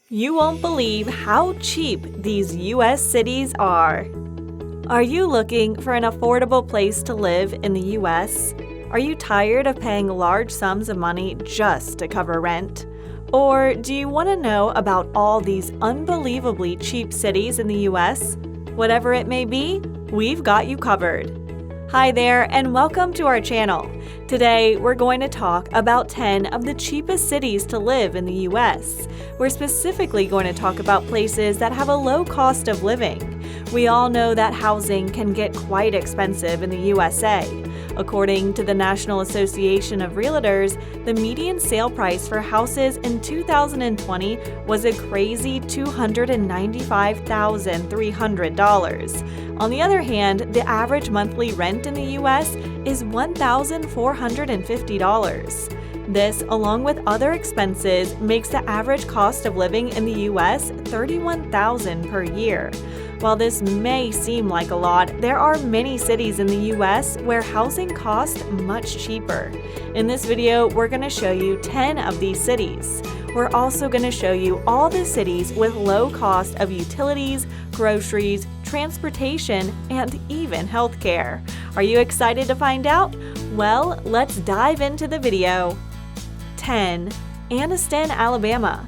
You won't believe how cheap these U.S. cities are. Are you looking for an affordable place to live in the U.S.? Are you tired of paying large sums of money just to cover rent? Or do you want to know about all these unbelievably cheap cities in the U.S.? Whatever it may be, we've got you covered. Hi there, and welcome to our channel. Today, we're going to talk about 10 of the cheapest cities to live in the U.S. We're specifically going to talk about places that have a low cost of living. We all know that housing can get quite expensive in the USA. According to the National Association of Realtors, the median sale price for houses in 2020 was a crazy $295,300. On the other hand, the average monthly rent in the U.S. is $1,450. This, along with other expenses, makes the average cost of living in the U.S. $31,000 per year. While this may seem like a lot, there are many cities in the U.S. where housing costs much cheaper. In this video, we're going to show you 10 of these cities. We're also going to show you all the cities with low cost of utilities, groceries, transportation, and even healthcare. Are you excited to find out? Well, let's dive into the video. 10. Anniston, Alabama.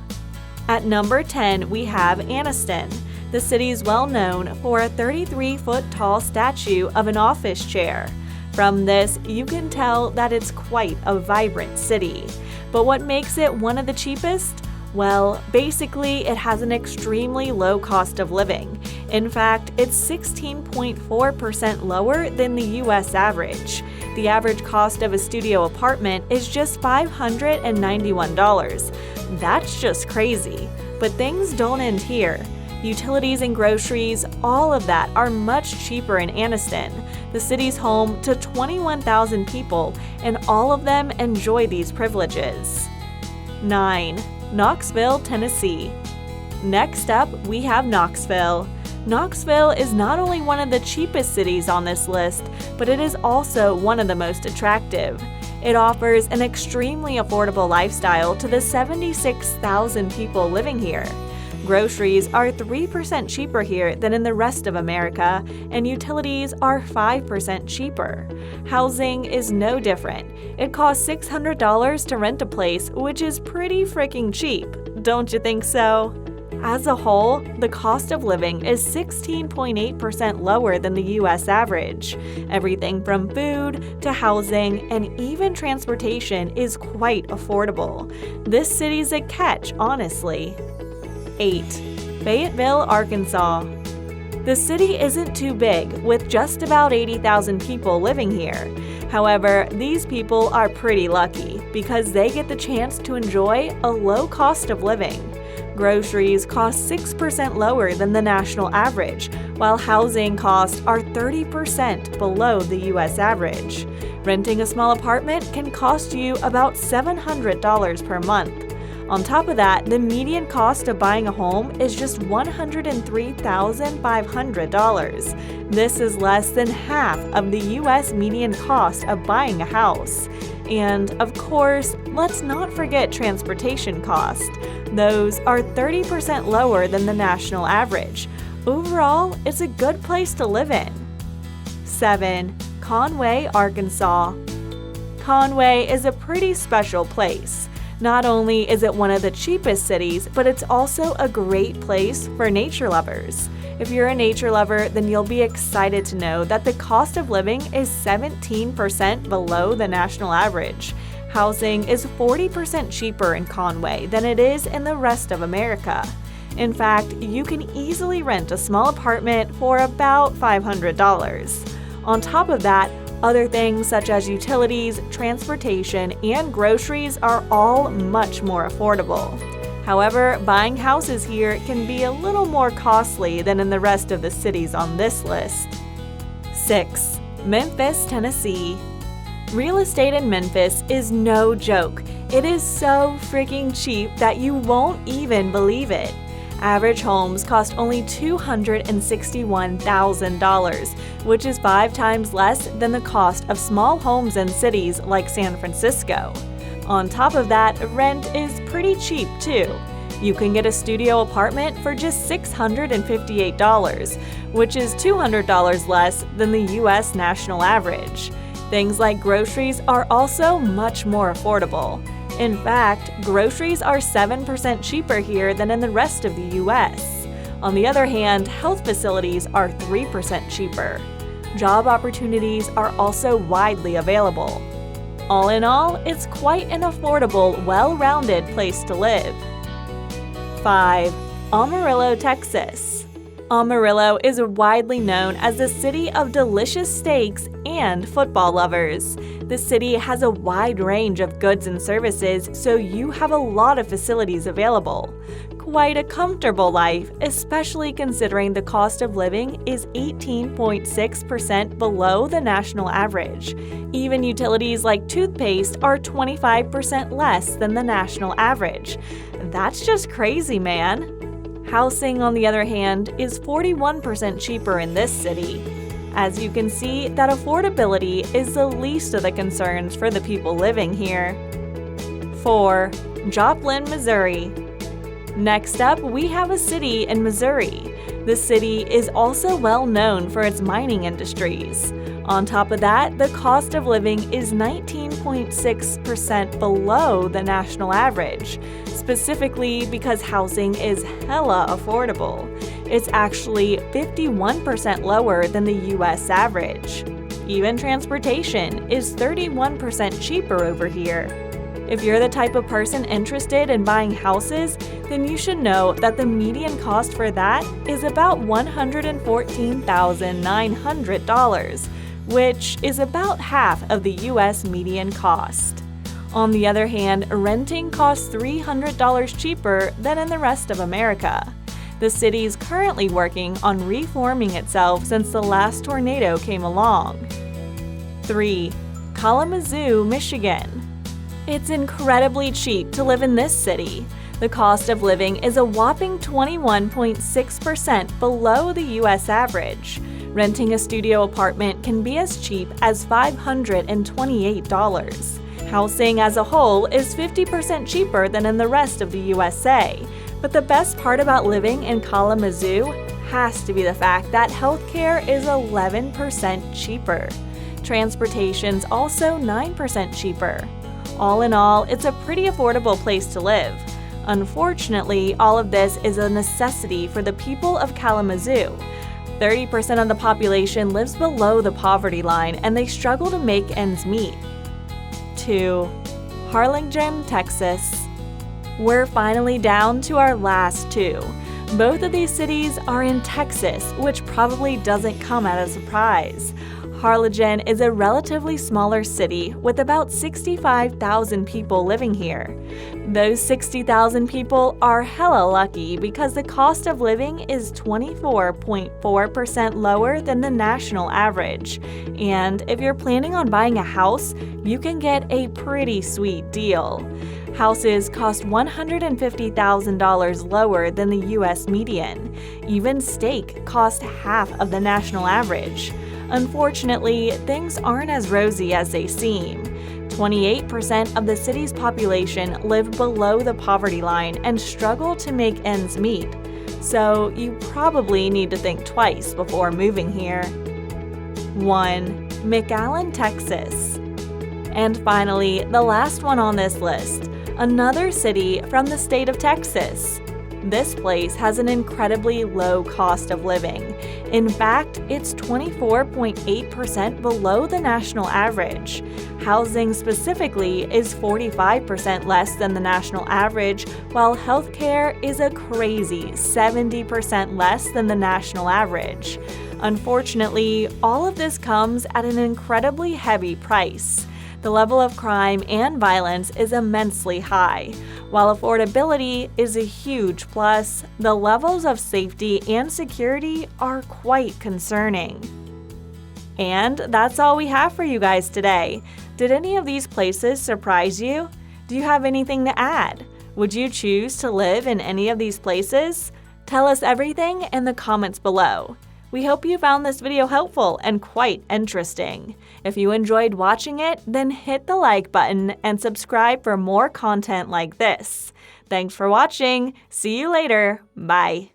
At number 10, we have Anniston. The city is well known for a 33-foot-tall statue of an office chair. From this, you can tell that it's quite a vibrant city. But what makes it one of the cheapest? Well, basically, it has an extremely low cost of living. In fact, it's 16.4% lower than the U.S. average. The average cost of a studio apartment is just $591. That's just crazy. But things don't end here. Utilities and groceries, all of that are much cheaper in Anniston. The city's home to 21,000 people, and all of them enjoy these privileges. 9. Knoxville, Tennessee. Next up, we have Knoxville. Knoxville is not only one of the cheapest cities on this list, but it is also one of the most attractive. It offers an extremely affordable lifestyle to the 76,000 people living here. Groceries are 3% cheaper here than in the rest of America, and utilities are 5% cheaper. Housing is no different. It costs $600 to rent a place, which is pretty freaking cheap. Don't you think so? As a whole, the cost of living is 16.8% lower than the U.S. average. Everything from food to housing and even transportation is quite affordable. This city's a catch, honestly. 8. Fayetteville, Arkansas. The city isn't too big, with just about 80,000 people living here. However, these people are pretty lucky because they get the chance to enjoy a low cost of living. Groceries cost 6% lower than the national average, while housing costs are 30% below the U.S. average. Renting a small apartment can cost you about $700 per month. On top of that, the median cost of buying a home is just $103,500. This is less than half of the U.S. median cost of buying a house. And, of course, let's not forget transportation costs. Those are 30% lower than the national average. Overall, it's a good place to live in. 7. Conway, Arkansas. Conway is a pretty special place. Not only is it one of the cheapest cities, but it's also a great place for nature lovers. If you're a nature lover, then you'll be excited to know that the cost of living is 17% below the national average. Housing is 40% cheaper in Conway than it is in the rest of America. In fact, you can easily rent a small apartment for about $500. On top of that, other things such as utilities, transportation, and groceries are all much more affordable. However, buying houses here can be a little more costly than in the rest of the cities on this list. 6. Memphis, Tennessee. Real estate in Memphis is no joke. It is so freaking cheap that you won't even believe it. Average homes cost only $261,000, which is 5 times less than the cost of small homes in cities like San Francisco. On top of that, rent is pretty cheap too. You can get a studio apartment for just $658, which is $200 less than the US national average. Things like groceries are also much more affordable. In fact, groceries are 7% cheaper here than in the rest of the US. On the other hand, health facilities are 3% cheaper. Job opportunities are also widely available. All in all, it's quite an affordable, well-rounded place to live. 5. Amarillo, Texas. Amarillo is widely known as the city of delicious steaks and football lovers. The city has a wide range of goods and services, so you have a lot of facilities available. Quite a comfortable life, especially considering the cost of living is 18.6% below the national average. Even utilities like toothpaste are 25% less than the national average. That's just crazy, man. Housing, on the other hand, is 41% cheaper in this city. As you can see, that affordability is the least of the concerns for the people living here. 4. Joplin, Missouri. Next up, we have a city in Missouri. The city is also well known for its mining industries. On top of that, the cost of living is 19.6% below the national average, specifically because housing is hella affordable. It's actually 51% lower than the US average. Even transportation is 31% cheaper over here. If you're the type of person interested in buying houses, then you should know that the median cost for that is about $114,900, which is about half of the US median cost. On the other hand, renting costs $300 cheaper than in the rest of America. The city is currently working on reforming itself since the last tornado came along. 3. Kalamazoo, Michigan. It's incredibly cheap to live in this city. The cost of living is a whopping 21.6% below the US average. Renting a studio apartment can be as cheap as $528. Housing as a whole is 50% cheaper than in the rest of the USA. But the best part about living in Kalamazoo has to be the fact that healthcare is 11% cheaper. Transportation's also 9% cheaper. All in all, it's a pretty affordable place to live. Unfortunately, all of this is a necessity for the people of Kalamazoo. 30% of the population lives below the poverty line and they struggle to make ends meet. 2. Harlingen, Texas. We're finally down to our last two. Both of these cities are in Texas, which probably doesn't come as a surprise. Harlingen is a relatively smaller city with about 65,000 people living here. Those 60,000 people are hella lucky because the cost of living is 24.4% lower than the national average. And if you're planning on buying a house, you can get a pretty sweet deal. Houses cost $150,000 lower than the US median. Even steak costs half of the national average. Unfortunately, things aren't as rosy as they seem. 28% of the city's population live below the poverty line and struggle to make ends meet. So you probably need to think twice before moving here. 1. McAllen, Texas. And finally, the last one on this list, another city from the state of Texas. This place has an incredibly low cost of living. In fact, it's 24.8% below the national average. Housing specifically is 45% less than the national average, while healthcare is a crazy 70% less than the national average. Unfortunately, all of this comes at an incredibly heavy price. The level of crime and violence is immensely high. While affordability is a huge plus, the levels of safety and security are quite concerning. And that's all we have for you guys today. Did any of these places surprise you? Do you have anything to add? Would you choose to live in any of these places? Tell us everything in the comments below. We hope you found this video helpful and quite interesting. If you enjoyed watching it, then hit the like button and subscribe for more content like this. Thanks for watching. See you later. Bye.